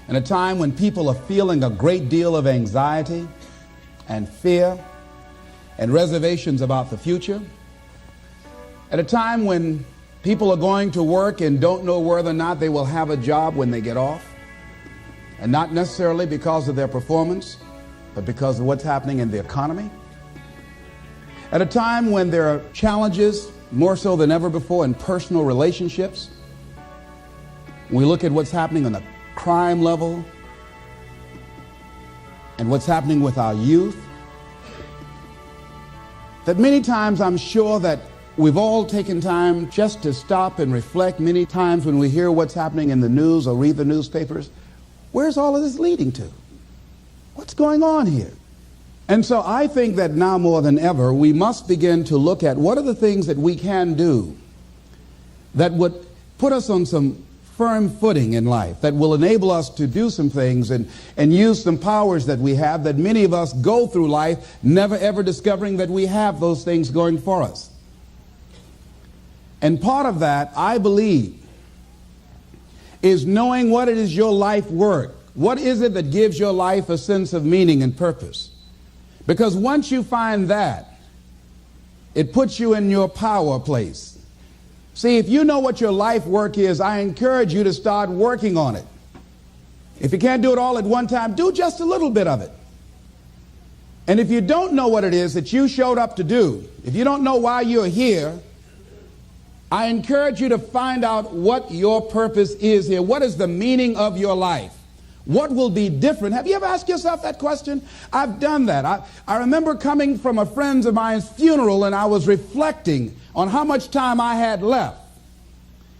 in a time when people are feeling a great deal of anxiety and fear and reservations about the future, at a time when people are going to work and don't know whether or not they will have a job when they get off, and not necessarily because of their performance, but because of what's happening in the economy. At a time when there are challenges, more so than ever before, in personal relationships. We look at what's happening on the crime level and what's happening with our youth. That many times I'm sure that we've all taken time just to stop and reflect. Many times when we hear what's happening in the news or read the newspapers, where's all of this leading to? What's going on here? And so I think that now more than ever, we must begin to look at what are the things that we can do that would put us on some firm footing in life, that will enable us to do some things and use some powers that we have, that many of us go through life never ever discovering that we have those things going for us. And part of that, I believe, is knowing what it is your life work. What is it that gives your life a sense of meaning and purpose? Because once you find that, it puts you in your power place. See, if you know what your life work is, I encourage you to start working on it. If you can't do it all at one time, do just a little bit of it. And if you don't know what it is that you showed up to do, if you don't know why you're here, I encourage you to find out what your purpose is here. What is the meaning of your life? What will be different? Have you ever asked yourself that question? I've done that. I remember coming from a friend of mine's funeral, and I was reflecting on how much time I had left.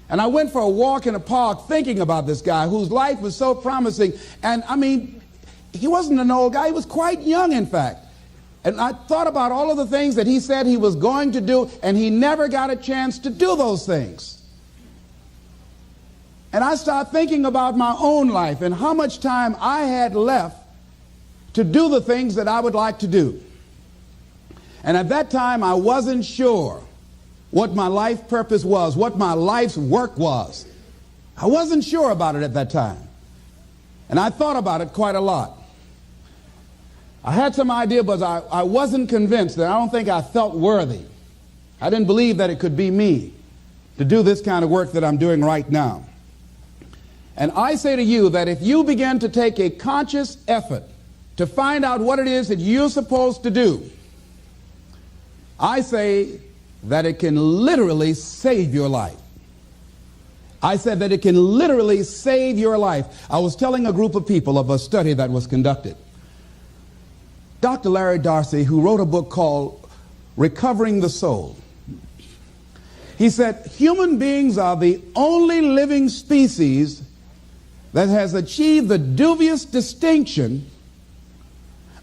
And I went for a walk in a park thinking about this guy whose life was so promising. And I mean, he wasn't an old guy. He was quite young, in fact. And I thought about all of the things that he said he was going to do, and he never got a chance to do those things. And I started thinking about my own life and how much time I had left to do the things that I would like to do. And at that time, I wasn't sure what my life purpose was, what my life's work was. I wasn't sure about it at that time. And I thought about it quite a lot. I had some idea, but I wasn't convinced. That I don't think I felt worthy. I didn't believe that it could be me to do this kind of work that I'm doing right now. And I say to you that if you begin to take a conscious effort to find out what it is that you're supposed to do, I say that it can literally save your life. I said that it can literally save your life. I was telling a group of people of a study that was conducted. Dr. Larry Darcy, who wrote a book called Recovering the Soul, he said human beings are the only living species that has achieved the dubious distinction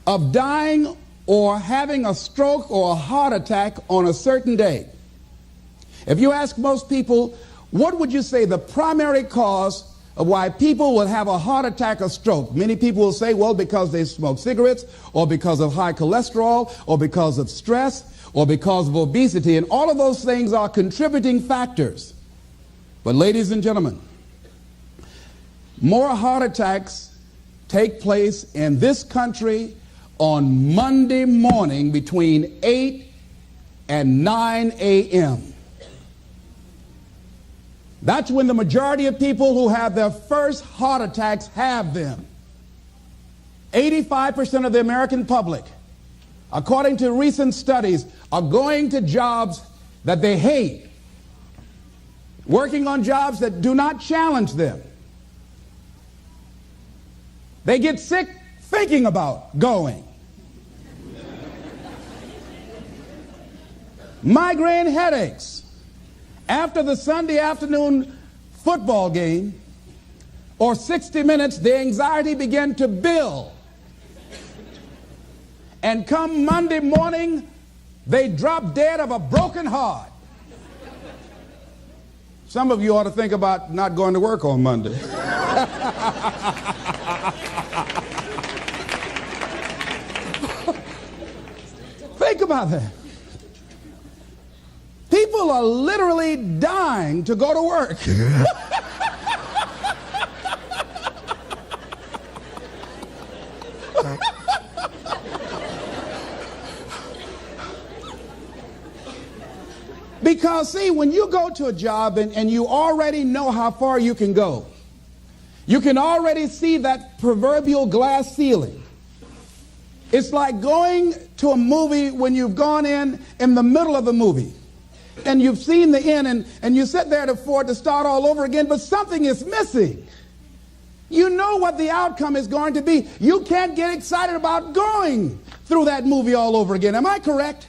of dying or having a stroke or a heart attack on a certain day. If you ask most people, what would you say the primary cause of why people will have a heart attack or stroke? Many people will say, well, because they smoke cigarettes, or because of high cholesterol, or because of stress, or because of obesity, and all of those things are contributing factors. But ladies and gentlemen, more heart attacks take place in this country on Monday morning between 8 and 9 a.m. That's when the majority of people who have their first heart attacks have them. 85% of the American public, according to recent studies, are going to jobs that they hate, working on jobs that do not challenge them. They get sick thinking about going. Migraine headaches after the Sunday afternoon football game or 60 Minutes, the anxiety began to build. And come Monday morning, they drop dead of a broken heart. Some of you ought to think about not going to work on Monday. Think about that. People are literally dying to go to work. Because, see, when you go to a job and you already know how far you can go, you can already see that proverbial glass ceiling. It's like going to a movie when you've gone in the middle of the movie and you've seen the end and you sit there to start all over again, but something is missing. You know what the outcome is going to be. You can't get excited about going through that movie all over again. Am I correct?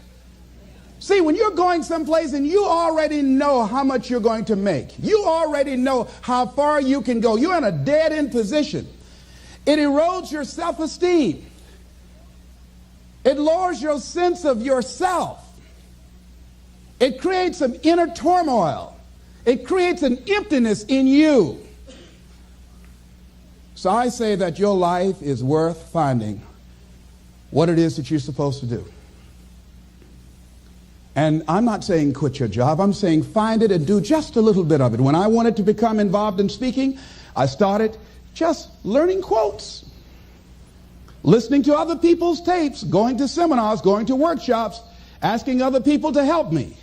See, when you're going someplace and you already know how much you're going to make, you already know how far you can go, you're in a dead-end position. It erodes your self-esteem. It lowers your sense of yourself. It creates some inner turmoil. It creates an emptiness in you. So I say that your life is worth finding what it is that you're supposed to do. And I'm not saying quit your job. I'm saying find it and do just a little bit of it. When I wanted to become involved in speaking, I started just learning quotes, listening to other people's tapes, going to seminars, going to workshops, asking other people to help me.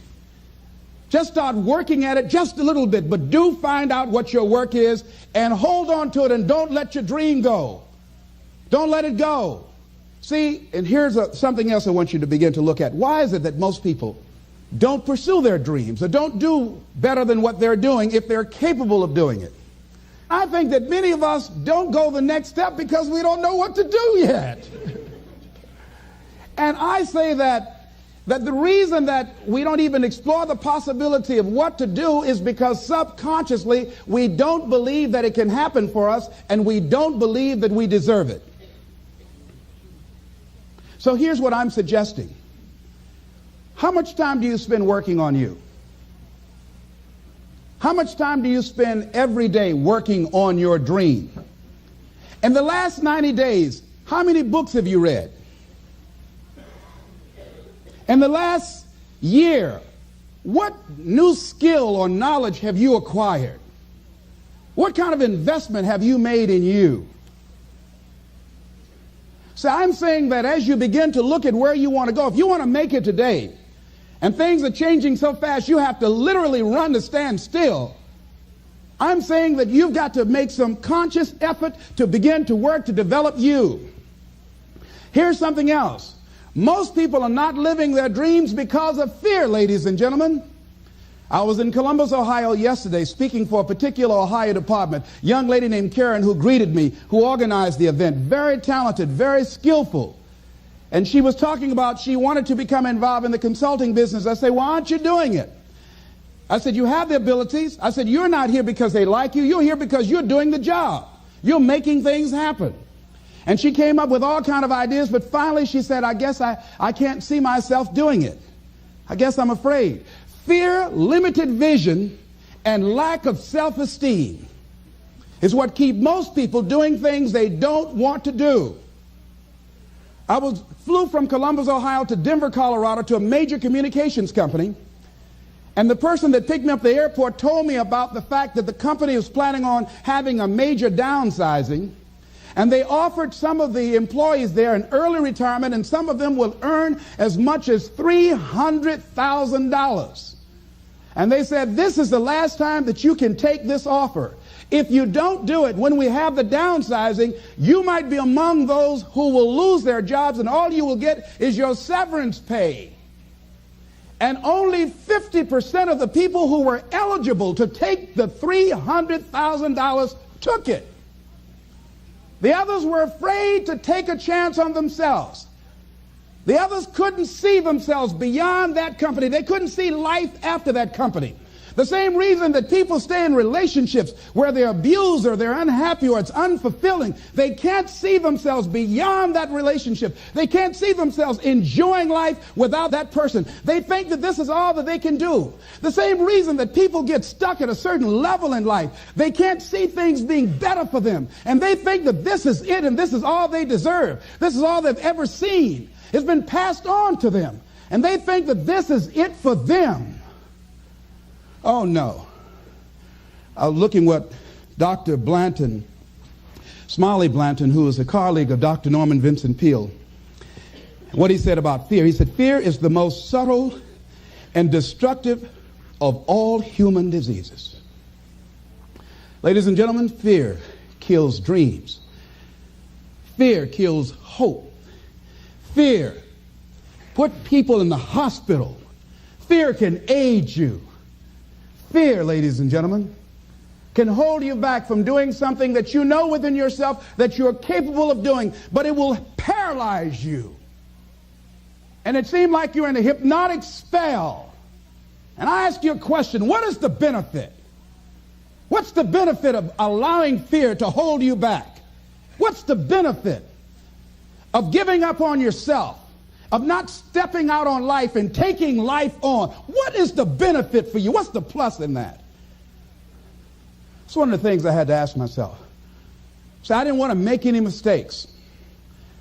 Just start working at it just a little bit, but do find out what your work is and hold on to it and don't let your dream go. Don't let it go. See, and here's something else I want you to begin to look at. Why is it that most people don't pursue their dreams or don't do better than what they're doing if they're capable of doing it? I think that many of us don't go the next step because we don't know what to do yet. And I say that the reason that we don't even explore the possibility of what to do is because subconsciously we don't believe that it can happen for us and we don't believe that we deserve it. So here's what I'm suggesting. How much time do you spend working on you? How much time do you spend every day working on your dream? In the last 90 days, how many books have you read? In the last year, what new skill or knowledge have you acquired? What kind of investment have you made in you? So I'm saying that as you begin to look at where you want to go, if you want to make it today, and things are changing so fast you have to literally run to stand still, I'm saying that you've got to make some conscious effort to begin to work to develop you. Here's something else. Most people are not living their dreams because of fear, ladies and gentlemen. I was in Columbus, Ohio yesterday speaking for a particular Ohio department. A young lady named Karen who greeted me, who organized the event. Very talented, very skillful. And she was talking about she wanted to become involved in the consulting business. I said, why aren't you doing it? I said, you have the abilities. I said, you're not here because they like you. You're here because you're doing the job. You're making things happen. And she came up with all kind of ideas, but finally she said, I guess I can't see myself doing it. I guess I'm afraid. Fear, limited vision, and lack of self-esteem is what keep most people doing things they don't want to do. I flew from Columbus, Ohio to Denver, Colorado to a major communications company, and the person that picked me up at the airport told me about the fact that the company was planning on having a major downsizing, and they offered some of the employees there an early retirement, and some of them will earn as much as $300,000. And they said, this is the last time that you can take this offer. If you don't do it, when we have the downsizing, you might be among those who will lose their jobs, and all you will get is your severance pay. And only 50% of the people who were eligible to take the $300,000 took it. The others were afraid to take a chance on themselves. The others couldn't see themselves beyond that company. They couldn't see life after that company. The same reason that people stay in relationships where they're abused or they're unhappy or it's unfulfilling. They can't see themselves beyond that relationship. They can't see themselves enjoying life without that person. They think that this is all that they can do. The same reason that people get stuck at a certain level in life. They can't see things being better for them. And they think that this is it and this is all they deserve. This is all they've ever seen. It's been passed on to them. And they think that this is it for them. Oh, no. I was looking what Dr. Blanton Smiley Blanton, who is a colleague of Dr. Norman Vincent Peale, what he said about fear. He said, fear is the most subtle and destructive of all human diseases. Ladies and gentlemen, fear kills dreams. Fear kills hope. Fear put people in the hospital. Fear can age you. Fear, ladies and gentlemen, can hold you back from doing something that you know within yourself that you're capable of doing, but it will paralyze you. And it seemed like you're in a hypnotic spell. And I ask you a question, what is the benefit? What's the benefit of allowing fear to hold you back? What's the benefit of giving up on yourself, of not stepping out on life and taking life on? What is the benefit for you? What's the plus in that? It's one of the things I had to ask myself. So I didn't want to make any mistakes.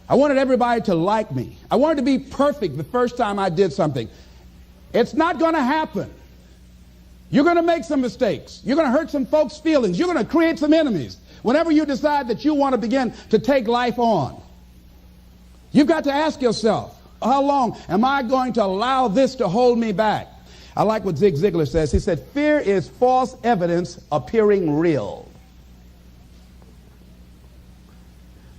I wanted everybody to like me. I wanted to be perfect the first time I did something. It's not going to happen. You're going to make some mistakes. You're going to hurt some folks' feelings. You're going to create some enemies whenever you decide that you want to begin to take life on. You've got to ask yourself, how long am I going to allow this to hold me back? I like what Zig Ziglar says. He said, fear is false evidence appearing real.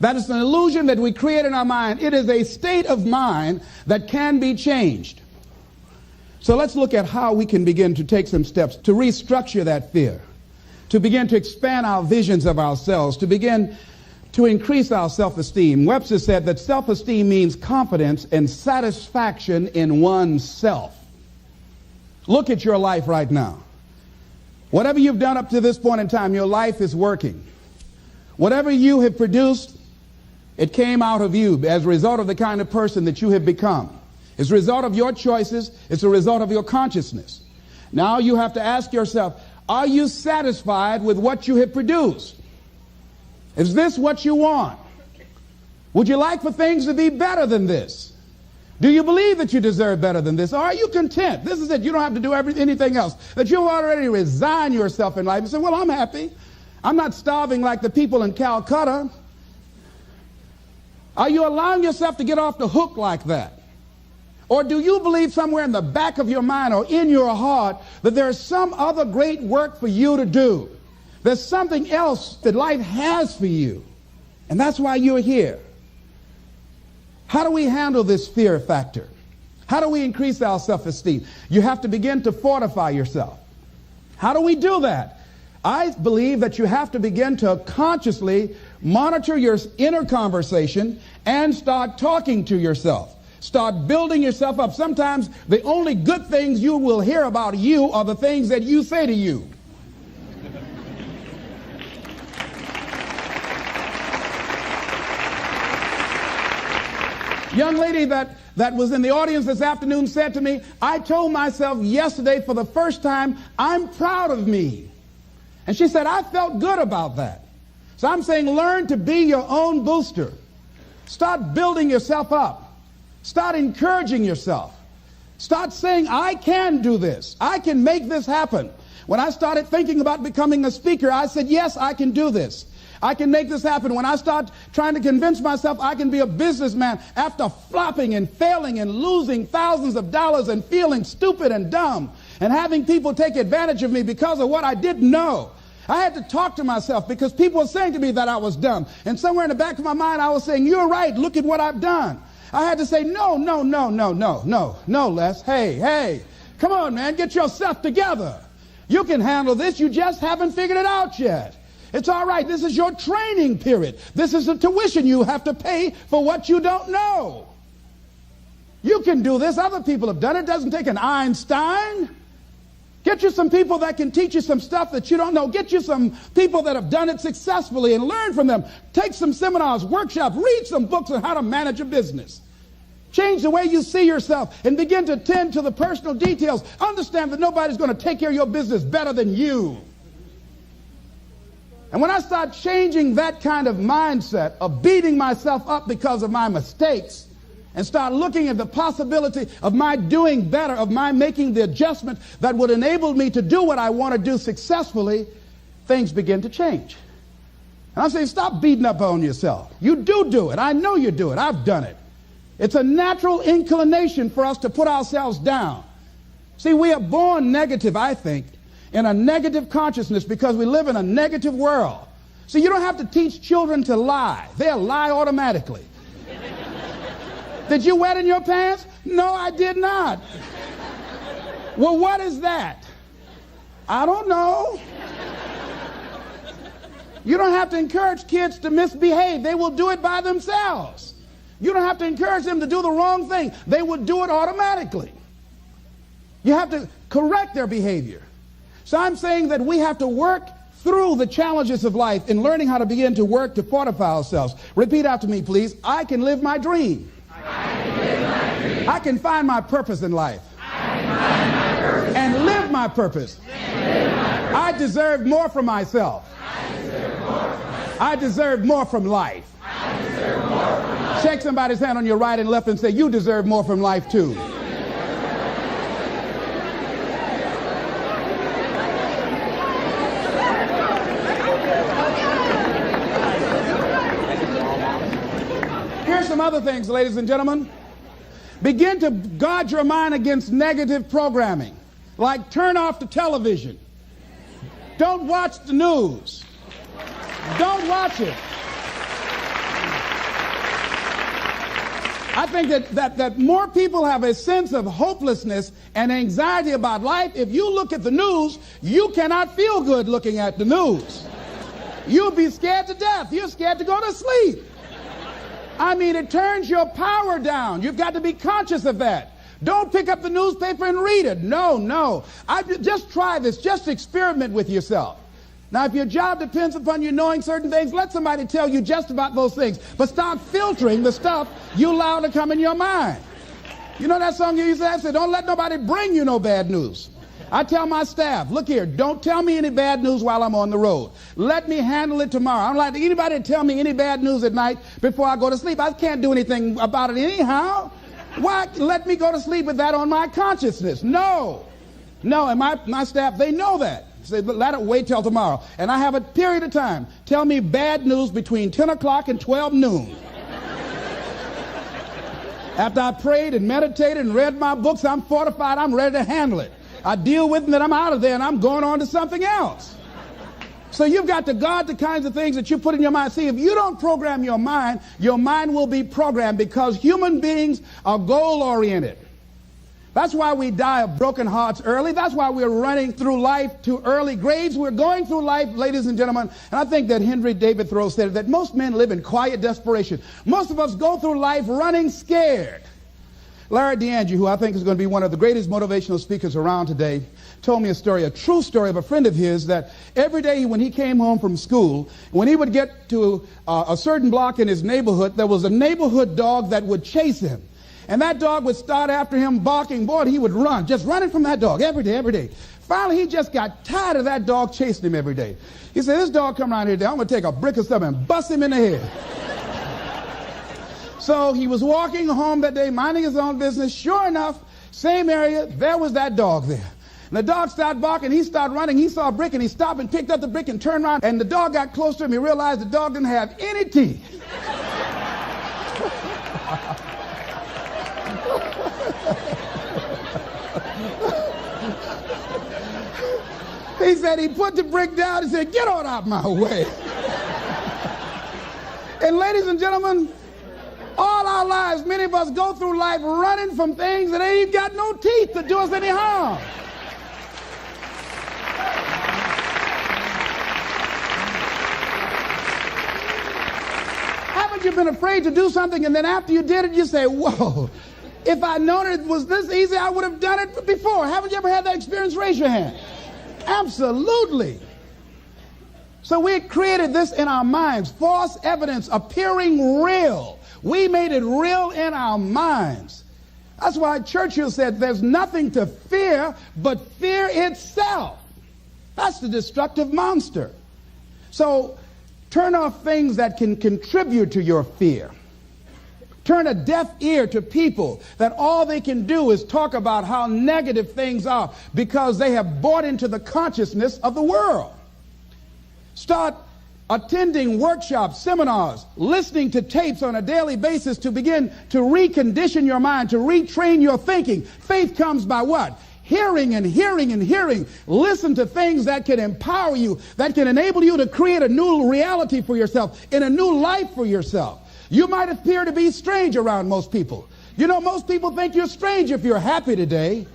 That is an illusion that we create in our mind. It is a state of mind that can be changed. So let's look at how we can begin to take some steps to restructure that fear, to begin to expand our visions of ourselves, to begin to increase our self-esteem. Webster said that self-esteem means confidence and satisfaction in oneself. Look at your life right now. Whatever you've done up to this point in time, your life is working. Whatever you have produced, it came out of you as a result of the kind of person that you have become. It's a result of your choices. It's a result of your consciousness. Now you have to ask yourself, are you satisfied with what you have produced? Is this what you want? Would you like for things to be better than this? Do you believe that you deserve better than this? Or are you content? This is it. You don't have to do anything else. That you've already resigned yourself in life and say, well, I'm happy. I'm not starving like the people in Calcutta. Are you allowing yourself to get off the hook like that? Or do you believe somewhere in the back of your mind or in your heart that there's some other great work for you to do? There's something else that life has for you. And that's why you're here. How do we handle this fear factor? How do we increase our self-esteem? You have to begin to fortify yourself. How do we do that? I believe that you have to begin to consciously monitor your inner conversation and start talking to yourself. Start building yourself up. Sometimes the only good things you will hear about you are the things that you say to you. Young lady that was in the audience this afternoon said to me, I told myself yesterday for the first time, I'm proud of me. And she said, I felt good about that. So I'm saying learn to be your own booster. Start building yourself up. Start encouraging yourself. Start saying, I can do this. I can make this happen. When I started thinking about becoming a speaker, I said, yes, I can do this. I can make this happen. When I start trying to convince myself I can be a businessman after flopping and failing and losing thousands of dollars and feeling stupid and dumb and having people take advantage of me because of what I didn't know, I had to talk to myself because people were saying to me that I was dumb. And somewhere in the back of my mind, I was saying, you're right. Look at what I've done. I had to say, no, Les. Hey, come on, man. Get yourself together. You can handle this. You just haven't figured it out yet. It's all right. This is your training period. This is the tuition you have to pay for what you don't know. You can do this. Other people have done it. It doesn't take an Einstein. Get you some people that can teach you some stuff that you don't know. Get you some people that have done it successfully and learn from them. Take some seminars, workshops, read some books on how to manage a business. Change the way you see yourself and begin to tend to the personal details. Understand that nobody's going to take care of your business better than you. And when I start changing that kind of mindset of beating myself up because of my mistakes and start looking at the possibility of my doing better, of my making the adjustment that would enable me to do what I want to do successfully, things begin to change. And I'm saying, stop beating up on yourself. You do it. I know you do it. I've done it. It's a natural inclination for us to put ourselves down. See, we are born negative, I think, in a negative consciousness because we live in a negative world. See, you don't have to teach children to lie. They'll lie automatically. Did you wet in your pants? No, I did not. Well, what is that? I don't know. You don't have to encourage kids to misbehave. They will do it by themselves. You don't have to encourage them to do the wrong thing. They will do it automatically. You have to correct their behavior. So I'm saying that we have to work through the challenges of life in learning how to begin to work to fortify ourselves. Repeat after me, please. I can live my dream. I can find my purpose in life. And live my purpose. I deserve more from myself. I deserve more from life. Shake somebody's hand on your right and left and say, you deserve more from life too. Here's some other things, ladies and gentlemen. Begin to guard your mind against negative programming, like turn off the television. Don't watch the news. Don't watch it. I think that more people have a sense of hopelessness and anxiety about life. If you look at the news, you cannot feel good looking at the news. You'll be scared to death. You're scared to go to sleep. I mean, it turns your power down. You've got to be conscious of that. Don't pick up the newspaper and read it. No. Just try this. Just experiment with yourself. Now, if your job depends upon you knowing certain things, let somebody tell you just about those things. But stop filtering the stuff you allow to come in your mind. You know that song you used to have? Say, don't let nobody bring you no bad news. I tell my staff, look here, don't tell me any bad news while I'm on the road. Let me handle it tomorrow. I don't like anybody to tell me any bad news at night before I go to sleep. I can't do anything about it anyhow. Why let me go to sleep with that on my consciousness? No, and my staff, they know that. Say, let it wait till tomorrow. And I have a period of time. Tell me bad news between 10 o'clock and 12 noon. After I prayed and meditated and read my books, I'm fortified, I'm ready to handle it. I deal with them and I'm out of there and I'm going on to something else. So you've got to guard the kinds of things that you put in your mind. See, if you don't program your mind will be programmed because human beings are goal-oriented. That's why we die of broken hearts early. That's why we're running through life to early grades. We're going through life, ladies and gentlemen. And I think that Henry David Thoreau said that most men live in quiet desperation. Most of us go through life running scared. Larry DeAndre, who I think is going to be one of the greatest motivational speakers around today, told me a true story of a friend of his that every day when he came home from school, when he would get to a certain block in his neighborhood, there was a neighborhood dog that would chase him. And that dog would start after him barking. Boy, he would run, just running from that dog every day. Finally, he just got tired of that dog chasing him every day. He said, this dog come around here today, I'm going to take a brick or something and bust him in the head. So he was walking home that day, minding his own business. Sure enough, same area, there was that dog there. And the dog started barking, he started running, he saw a brick and he stopped and picked up the brick and turned around. And the dog got close to him, he realized the dog didn't have any teeth. He said he put the brick down and said, get on out my way. And ladies and gentlemen, all our lives, many of us go through life running from things that ain't got no teeth to do us any harm. Haven't you been afraid to do something and then after you did it, you say, whoa, if I'd known it was this easy, I would have done it before. Haven't you ever had that experience? Raise your hand. Absolutely. So we created this in our minds, false evidence appearing real. We made it real in our minds. That's why Churchill said there's nothing to fear but fear itself. That's the destructive monster. So turn off things that can contribute to your fear. Turn a deaf ear to people that all they can do is talk about how negative things are because they have bought into the consciousness of the world. Start attending workshops, seminars, listening to tapes on a daily basis to begin to recondition your mind, to retrain your thinking. Faith comes by what? Hearing and hearing and hearing. Listen to things that can empower you, that can enable you to create a new reality for yourself, in a new life for yourself. You might appear to be strange around most people. You know, most people think you're strange if you're happy today.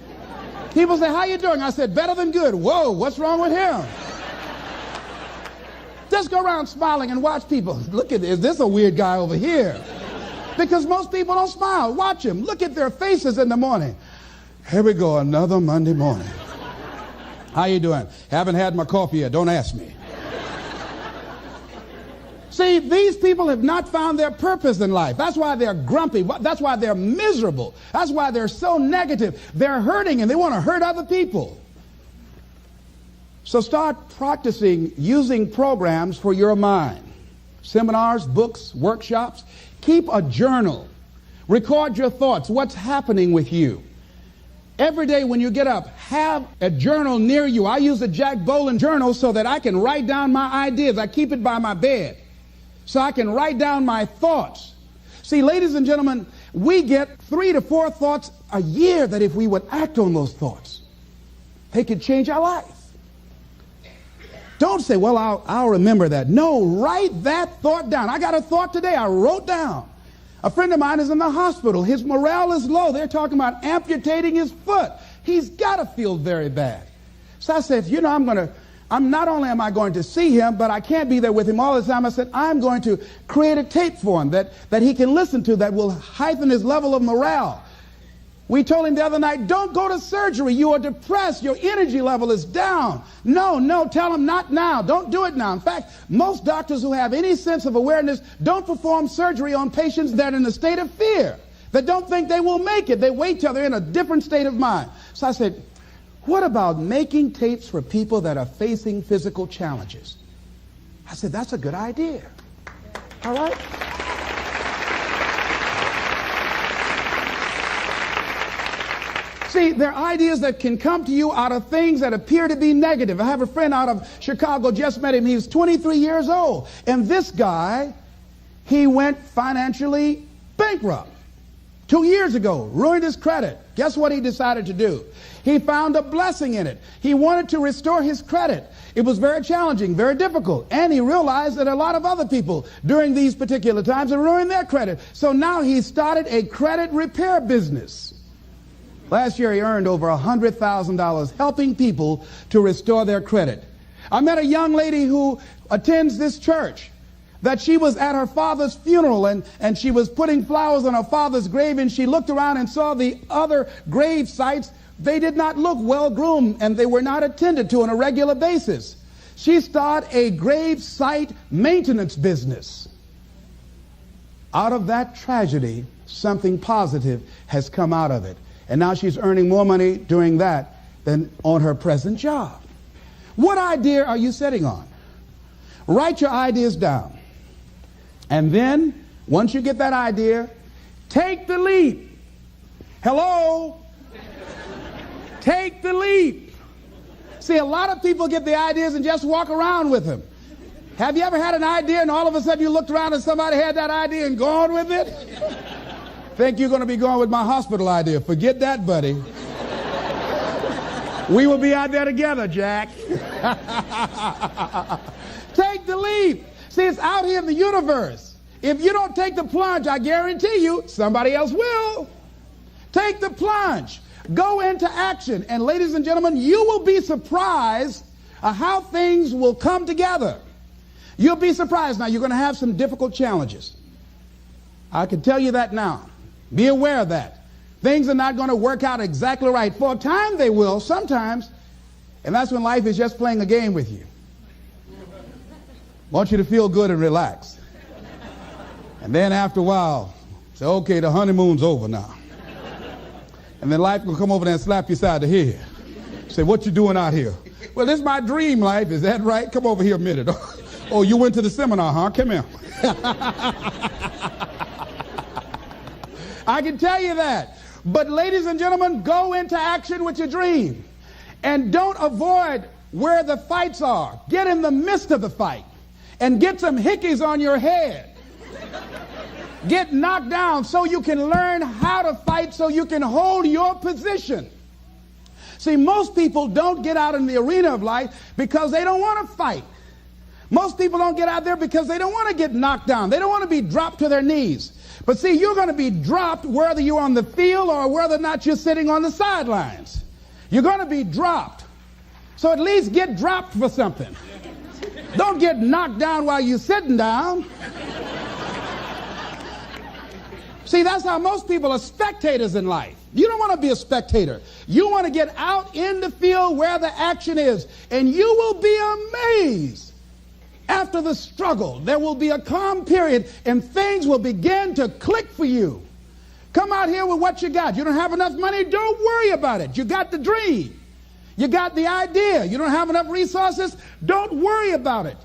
People say, how you doing? I said, better than good. Whoa, what's wrong with him? Just go around smiling and watch people. Look at this. Is this a weird guy over here? Because most people don't smile. Watch them. Look at their faces in the morning. Here we go, another Monday morning. How you doing? Haven't had my coffee yet. Don't ask me. See, these people have not found their purpose in life. That's why they're grumpy. That's why they're miserable. That's why they're so negative. They're hurting and they want to hurt other people. So start practicing using programs for your mind. Seminars, books, workshops. Keep a journal. Record your thoughts. What's happening with you? Every day when you get up, have a journal near you. I use a Jack Boland journal so that I can write down my ideas. I keep it by my bed so I can write down my thoughts. See, ladies and gentlemen, we get 3 to 4 thoughts a year that if we would act on those thoughts, they could change our life. Don't say, well, I'll remember that. No, write that thought down. I got a thought today I wrote down. A friend of mine is in the hospital. His morale is low. They're talking about amputating his foot. He's got to feel very bad. So I said, you know, not only am I going to see him, but I can't be there with him all the time. I said, I'm going to create a tape for him that he can listen to that will heighten his level of morale. We told him the other night, don't go to surgery. You are depressed. Your energy level is down. No, tell him not now. Don't do it now. In fact, most doctors who have any sense of awareness don't perform surgery on patients that are in a state of fear, that don't think they will make it. They wait till they're in a different state of mind. So I said, what about making tapes for people that are facing physical challenges? I said, that's a good idea. All right? See, there are ideas that can come to you out of things that appear to be negative. I have a friend out of Chicago, just met him. He was 23 years old. And this guy, he went financially bankrupt 2 years ago, ruined his credit. Guess what he decided to do? He found a blessing in it. He wanted to restore his credit. It was very challenging, very difficult. And he realized that a lot of other people during these particular times had ruined their credit. So now he started a credit repair business. Last year he earned over $100,000 helping people to restore their credit. I met a young lady who attends this church, that she was at her father's funeral and she was putting flowers on her father's grave, and she looked around and saw the other grave sites. They did not look well groomed and they were not attended to on a regular basis. She started a grave site maintenance business. Out of that tragedy, something positive has come out of it. And now she's earning more money doing that than on her present job. What idea are you sitting on? Write your ideas down. And then, once you get that idea, take the leap. Hello? Take the leap. See, a lot of people get the ideas and just walk around with them. Have you ever had an idea and all of a sudden you looked around and somebody had that idea and gone with it? Think you're going to be going with my hospital idea. Forget that, buddy. We will be out there together, Jack. Take the leap. See, it's out here in the universe. If you don't take the plunge, I guarantee you, somebody else will. Take the plunge. Go into action. And ladies and gentlemen, you will be surprised at how things will come together. You'll be surprised. Now, you're going to have some difficult challenges. I can tell you that now. Be aware of that. Things are not going to work out exactly right. For a time they will, sometimes. And that's when life is just playing a game with you. Want you to feel good and relax. And then after a while, say, okay, the honeymoon's over now. And then life will come over there and slap you side the head. Say, what you doing out here? Well, this is my dream life. Is that right? Come over here a minute. Oh, you went to the seminar, huh? Come here. I can tell you that. But ladies and gentlemen, go into action with your dream. And don't avoid where the fights are. Get in the midst of the fight. and get some hickeys on your head. Get knocked down so you can learn how to fight, so you can hold your position. See, most people don't get out in the arena of life because they don't want to fight. Most people don't get out there because they don't want to get knocked down. They don't want to be dropped to their knees. But see, you're going to be dropped whether you're on the field or whether or not you're sitting on the sidelines. You're going to be dropped. So at least get dropped for something. Don't get knocked down while you're sitting down. See, that's how most people are spectators in life. You don't want to be a spectator. You want to get out in the field where the action is, and you will be amazed. After the struggle, there will be a calm period, and things will begin to click for you. Come out here with what you got. You don't have enough money? Don't worry about it. You got the dream. You got the idea. You don't have enough resources? Don't worry about it.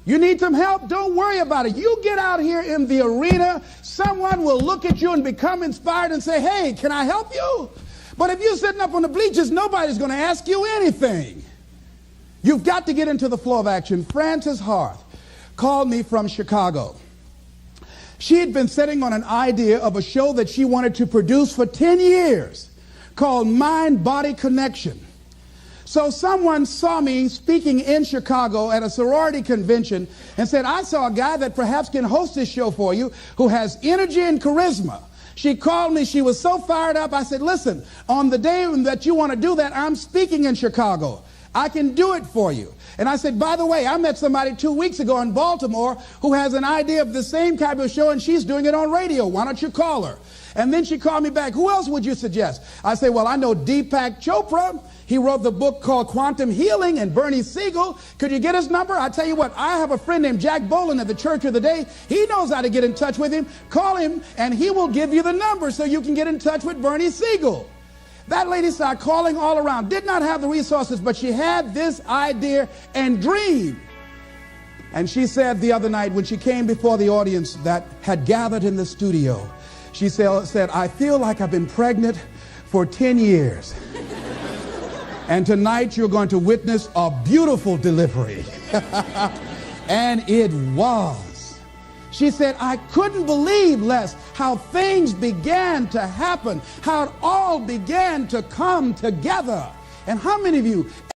You need some help? Don't worry about it. You get out here in the arena, someone will look at you and become inspired and say, hey, can I help you? But if you're sitting up on the bleachers, nobody's going to ask you anything. You've got to get into the flow of action. Frances Harth called me from Chicago. She had been sitting on an idea of a show that she wanted to produce for 10 years called Mind-Body Connection. So someone saw me speaking in Chicago at a sorority convention and said, I saw a guy that perhaps can host this show for you who has energy and charisma. She called me. She was so fired up. I said, listen, on the day that you want to do that, I'm speaking in Chicago. I can do it for you. And I said, by the way, I met somebody 2 weeks ago in Baltimore who has an idea of the same type of show, and she's doing it on radio. Why don't you call her? And then she called me back. Who else would you suggest? I said, well, I know Deepak Chopra. He wrote the book called Quantum Healing, and Bernie Siegel. Could you get his number? I tell you what, I have a friend named Jack Boland at the Church of the Day. He knows how to get in touch with him. Call him, and he will give you the number so you can get in touch with Bernie Siegel. That lady started calling all around. Did not have the resources, but she had this idea and dream. And she said the other night when she came before the audience that had gathered in the studio, she said, I feel like I've been pregnant for 10 years. And tonight you're going to witness a beautiful delivery. And it was. She said, I couldn't believe, Les, how things began to happen, how it all began to come together. And how many of you